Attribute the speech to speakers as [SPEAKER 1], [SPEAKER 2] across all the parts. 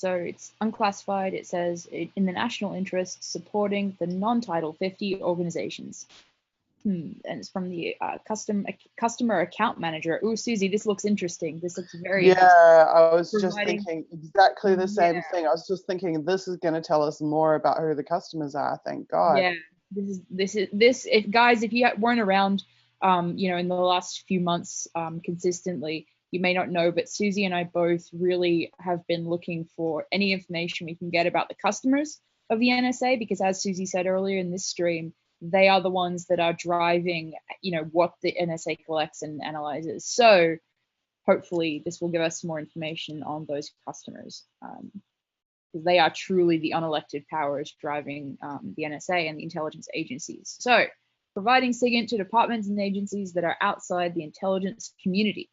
[SPEAKER 1] So it's unclassified. It says in the national interest, supporting the non-Title 50 organizations. And it's from the customer account manager. Oh, Susie, this looks interesting. This looks very interesting.
[SPEAKER 2] I was just thinking exactly the same thing. I was just thinking this is going to tell us more about who the customers are. Thank God.
[SPEAKER 1] Yeah, this is if guys, if you weren't around, in the last few months consistently, you may not know, but Susie and I both really have been looking for any information we can get about the customers of the NSA, because as Susie said earlier in this stream, they are the ones that are driving, what the NSA collects and analyzes. So hopefully this will give us more information on those customers, because they are truly the unelected powers driving the NSA and the intelligence agencies. So providing SIGINT to departments and agencies that are outside the intelligence community.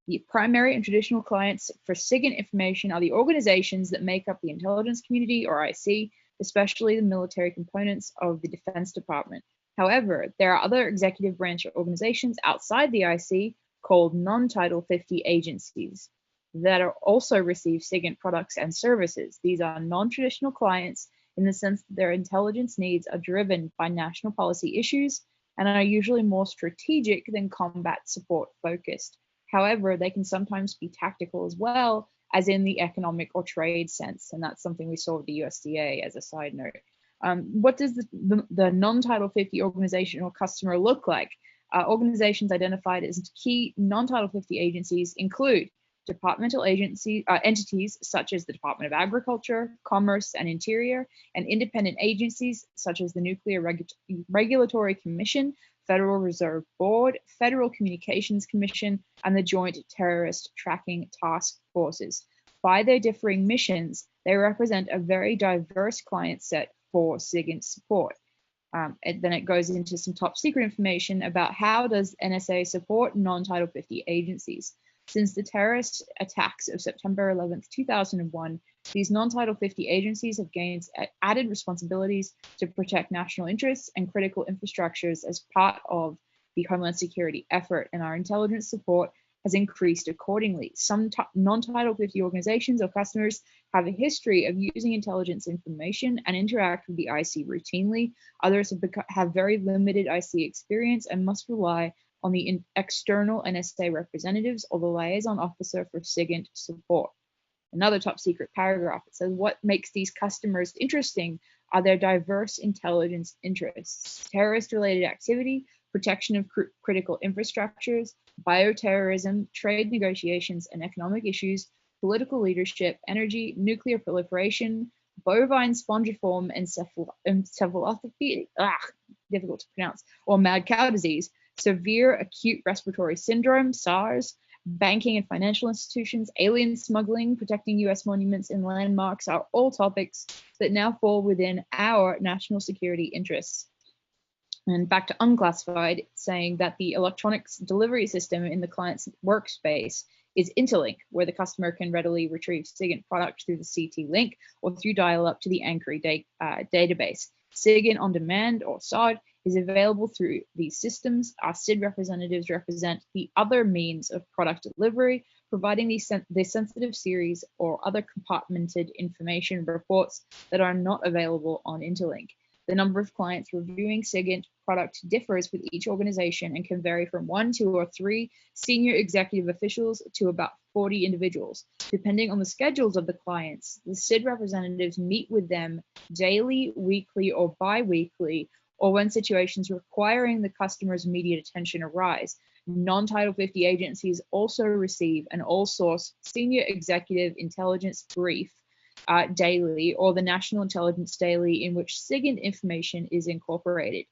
[SPEAKER 1] The primary and traditional clients for SIGINT information are the organizations that make up the intelligence community, or IC, especially the military components of the Defense Department. However, there are other executive branch organizations outside the IC called non-Title 50 agencies that are also receive SIGINT products and services. These are non-traditional clients in the sense that their intelligence needs are driven by national policy issues and are usually more strategic than combat support focused. However, they can sometimes be tactical as well, as in the economic or trade sense, and that's something we saw with the USDA as a side note. What does the non-Title 50 organization or customer look like? Organizations identified as key non-Title 50 agencies include departmental entities such as the Department of Agriculture, Commerce, and Interior, and independent agencies such as the Nuclear Regulatory Commission, Federal Reserve Board, Federal Communications Commission, and the Joint Terrorist Tracking Task Forces. By their differing missions, they represent a very diverse client set for SIGINT support. And then it goes into some top secret information about how does NSA support non-Title 50 agencies. Since the terrorist attacks of September 11th, 2001, these non-Title 50 agencies have gained added responsibilities to protect national interests and critical infrastructures as part of the Homeland Security effort, and our intelligence support has increased accordingly. Some non-Title 50 organizations or customers have a history of using intelligence information and interact with the IC routinely. Others have very limited IC experience and must rely on the external NSA representatives or the liaison officer for SIGINT support. Another top secret paragraph, it says what makes these customers interesting are their diverse intelligence interests, terrorist-related activity, protection of critical infrastructures, bioterrorism, trade negotiations and economic issues, political leadership, energy, nuclear proliferation, bovine spongiform encephalopathy, difficult to pronounce, or mad cow disease, severe acute respiratory syndrome, SARS, banking and financial institutions, alien smuggling, protecting U.S. monuments and landmarks are all topics that now fall within our national security interests. And back to unclassified, saying that the electronics delivery system in the client's workspace is Interlink, where the customer can readily retrieve SIGINT product through the CT link or through dial-up to the Ancre database. SIGINT on demand, or SOD, is available through these systems. Our SID representatives represent the other means of product delivery, providing the sensitive series or other compartmented information reports that are not available on Interlink. The number of clients reviewing SIGINT product differs with each organization and can vary from 1, 2, or 3 senior executive officials to about 40 individuals. Depending on the schedules of the clients, the SID representatives meet with them daily, weekly, or bi-weekly, or when situations requiring the customer's immediate attention arise. Non-Title 50 agencies also receive an all-source senior executive intelligence brief daily, or the National Intelligence Daily, in which SIGINT information is incorporated.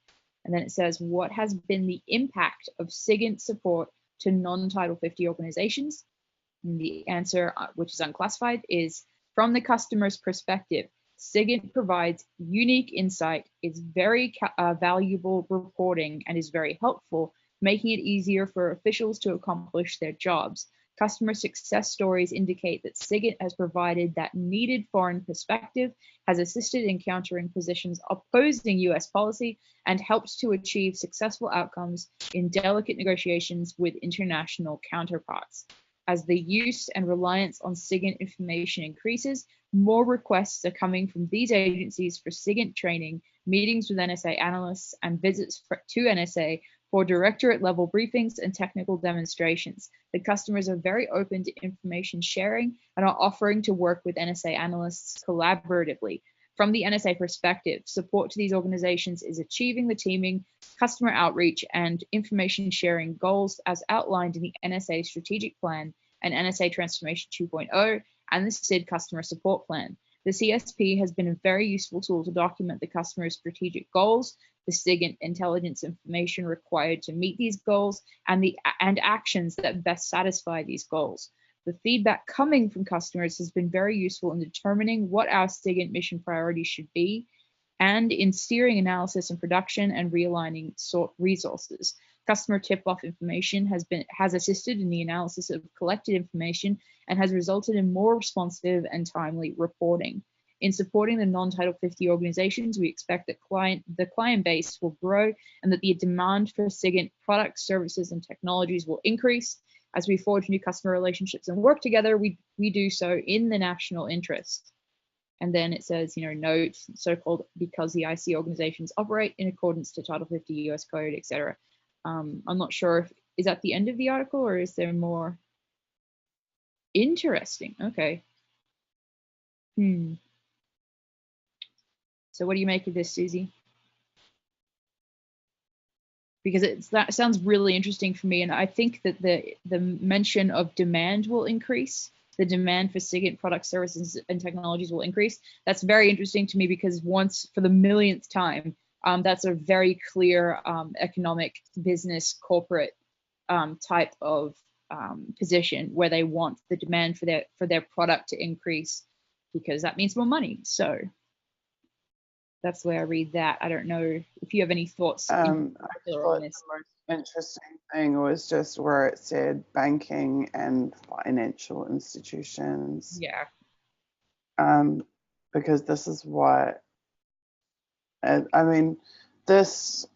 [SPEAKER 1] And then it says, what has been the impact of SIGINT support to non-Title 50 organizations? And the answer, which is unclassified, is from the customer's perspective, SIGINT provides unique insight, is very valuable reporting, and is very helpful, making it easier for officials to accomplish their jobs. Customer success stories indicate that SIGINT has provided that needed foreign perspective, has assisted in countering positions opposing U.S. policy, and helps to achieve successful outcomes in delicate negotiations with international counterparts. As the use and reliance on SIGINT information increases, More requests are coming from these agencies for SIGINT training, meetings with NSA analysts, and visits to NSA for directorate level briefings and technical demonstrations. The customers are very open to information sharing and are offering to work with NSA analysts collaboratively. From the NSA perspective, support to these organizations is achieving the teaming, customer outreach, and information sharing goals as outlined in the NSA Strategic Plan and NSA Transformation 2.0 and the SID Customer Support Plan. The CSP has been a very useful tool to document the customer's strategic goals, the SIGINT intelligence information required to meet these goals, and actions that best satisfy these goals. The feedback coming from customers has been very useful in determining what our SIGINT mission priorities should be, and in steering analysis and production and realigning resources. Customer tip-off information has assisted in the analysis of collected information and has resulted in more responsive and timely reporting. In supporting the non-Title 50 organizations, we expect that the client base will grow and that the demand for SIGINT products, services, and technologies will increase. As we forge new customer relationships and work together, we do so in the national interest. And then it says, note, so-called because the IC organizations operate in accordance to Title 50 US Code, etc. I'm not sure is that the end of the article or is there more? Interesting. Okay. So what do you make of this, Susie? Because that sounds really interesting for me, and I think that the mention of demand will increase. The demand for SIGINT products, services, and technologies will increase. That's very interesting to me because once, for the millionth time, that's a very clear economic, business, corporate type of position where they want the demand for their product to increase because that means more money. So that's the way I read that. I don't know if you have any thoughts in particular on this.
[SPEAKER 2] The most interesting thing was just where it said banking and financial institutions.
[SPEAKER 1] Yeah.
[SPEAKER 2] Because this is what, I mean, this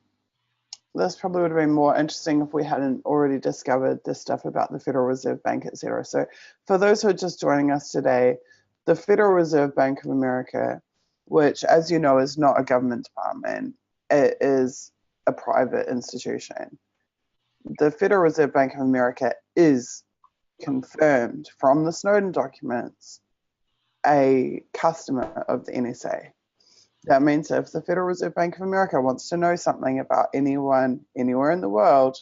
[SPEAKER 2] probably would have been more interesting if we hadn't already discovered this stuff about the Federal Reserve Bank, etc. So for those who are just joining us today, the Federal Reserve Bank of America, which, as you know, is not a government department, it is a private institution. The Federal Reserve Bank of America is confirmed from the Snowden documents a customer of the NSA. That means if the Federal Reserve Bank of America wants to know something about anyone anywhere in the world,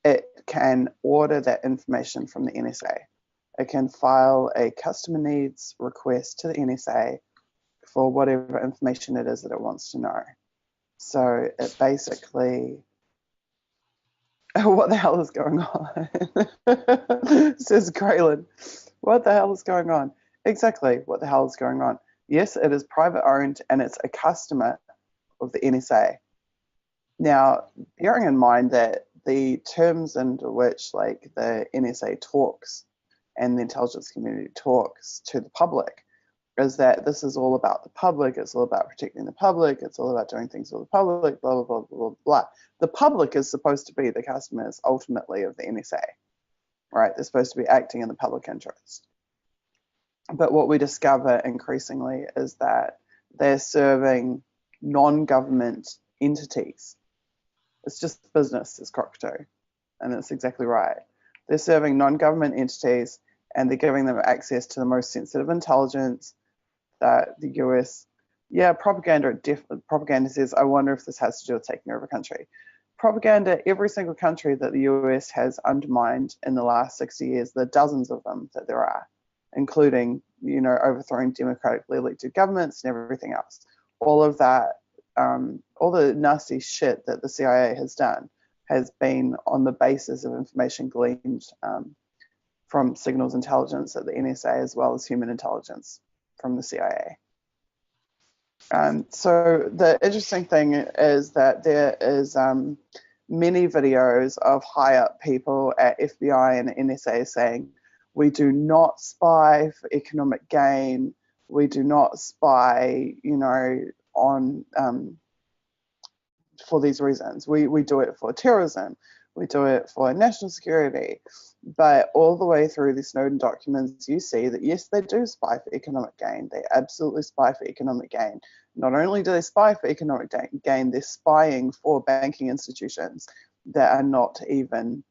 [SPEAKER 2] it can order that information from the NSA. It can file a customer needs request to the NSA for whatever information it is that it wants to know. So it basically, what the hell is going on? Says Graylin. What the hell is going on? Exactly, what the hell is going on? Yes, it is private owned and it's a customer of the NSA. Now, bearing in mind that the terms under which the NSA talks and the intelligence community talks to the public is that this is all about the public, it's all about protecting the public, it's all about doing things for the public, blah, blah, blah, blah, blah. The public is supposed to be the customers ultimately of the NSA, right? They're supposed to be acting in the public interest. But what we discover increasingly is that they're serving non-government entities. It's just business, it's cockatoo, and it's exactly right. They're serving non-government entities and they're giving them access to the most sensitive intelligence that the US, propaganda says, I wonder if this has to do with taking over a country. Propaganda, every single country that the US has undermined in the last 60 years, there are dozens of them that there are, including, overthrowing democratically elected governments and everything else. All of that, all the nasty shit that the CIA has done has been on the basis of information gleaned from signals intelligence at the NSA as well as human intelligence from the CIA. So the interesting thing is that there is many videos of high-up people at FBI and NSA saying, we do not spy for economic gain, we do not spy, on for these reasons. We do it for terrorism, we do it for national security. But all the way through the Snowden documents, you see that yes, they do spy for economic gain. They absolutely spy for economic gain. Not only do they spy for economic gain, they're spying for banking institutions that are not even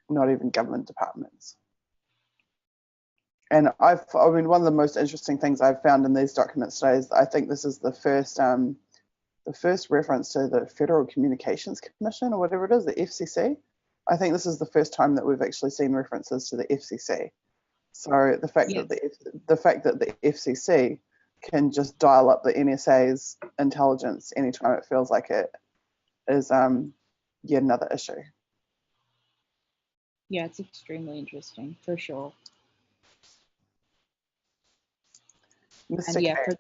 [SPEAKER 2] government departments. And I mean, one of the most interesting things I've found in these documents today is I think this is the first reference to the Federal Communications Commission, or whatever it is, the FCC. I think this is the first time that we've actually seen references to the FCC. So the fact that the FCC can just dial up the NSA's intelligence anytime it feels like it is yet another issue.
[SPEAKER 1] Yeah, it's extremely interesting for sure.
[SPEAKER 2] Mr.
[SPEAKER 1] And yeah,
[SPEAKER 2] K,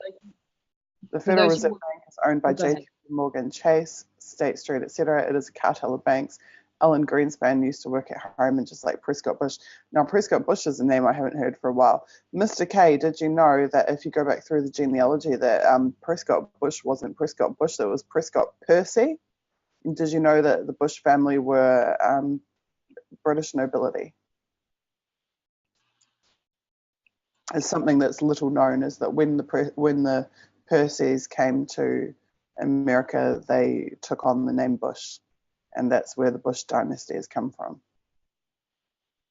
[SPEAKER 2] the Federal Reserve Bank is owned by
[SPEAKER 1] go ahead.
[SPEAKER 2] JP Morgan Chase, State Street, etc. It is a cartel of banks. Alan Greenspan used to work at Harriman, just like Prescott Bush. Now, Prescott Bush is a name I haven't heard for a while. Mr. K, did you know that if you go back through the genealogy that Prescott Bush wasn't Prescott Bush, that was Prescott Percy? And did you know that the Bush family were British nobility? It's something that's little known is that when the Percys came to America, they took on the name Bush, and that's where the Bush dynasty has come from.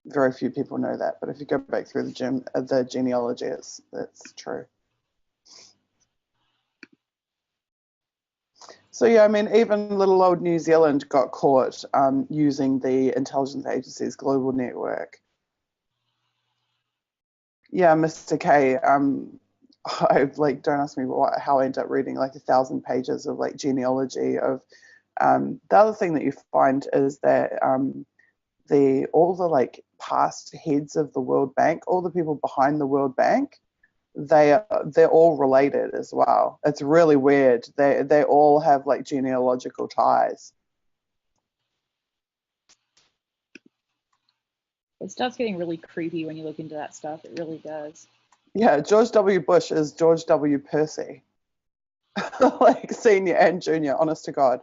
[SPEAKER 2] Very few people know that, but if you go back through the genealogy, it's true. So yeah, I mean, even little old New Zealand got caught using the intelligence agency's global network. Yeah, Mr. K, don't ask me how I ended up reading like 1,000 pages of like genealogy of. The other thing that you find is that all the like past heads of the World Bank, all the people behind the World Bank, they're all related as well. It's really weird. They all have like genealogical ties.
[SPEAKER 1] It starts getting really creepy when you look into that stuff. It really does.
[SPEAKER 2] Yeah, George W. Bush is George W. Percy, like senior and junior. Honest to God.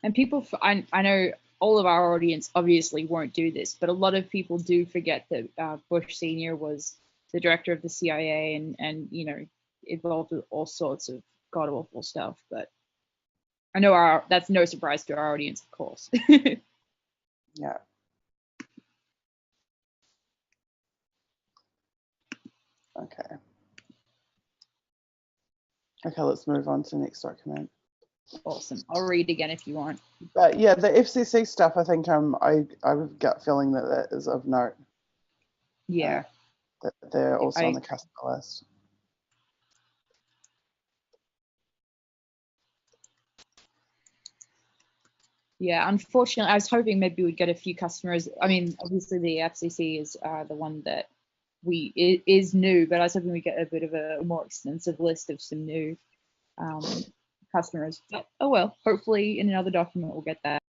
[SPEAKER 1] And people, I know all of our audience obviously won't do this, but a lot of people do forget that Bush Senior was the director of the CIA and involved with all sorts of god awful stuff. But I know that's no surprise to our audience, of course.
[SPEAKER 2] Yeah. Okay. Okay, let's move on to the next document.
[SPEAKER 1] Awesome. I'll read again if you want.
[SPEAKER 2] But yeah, the FCC stuff, I think I've got feeling that is of note.
[SPEAKER 1] Yeah.
[SPEAKER 2] That they're also on the customer list.
[SPEAKER 1] Yeah, unfortunately, I was hoping maybe we'd get a few customers. I mean, obviously the FCC is the one that is new, but I was hoping we'd get a bit of a more extensive list of some new customers. But oh well, hopefully in another document we'll get that.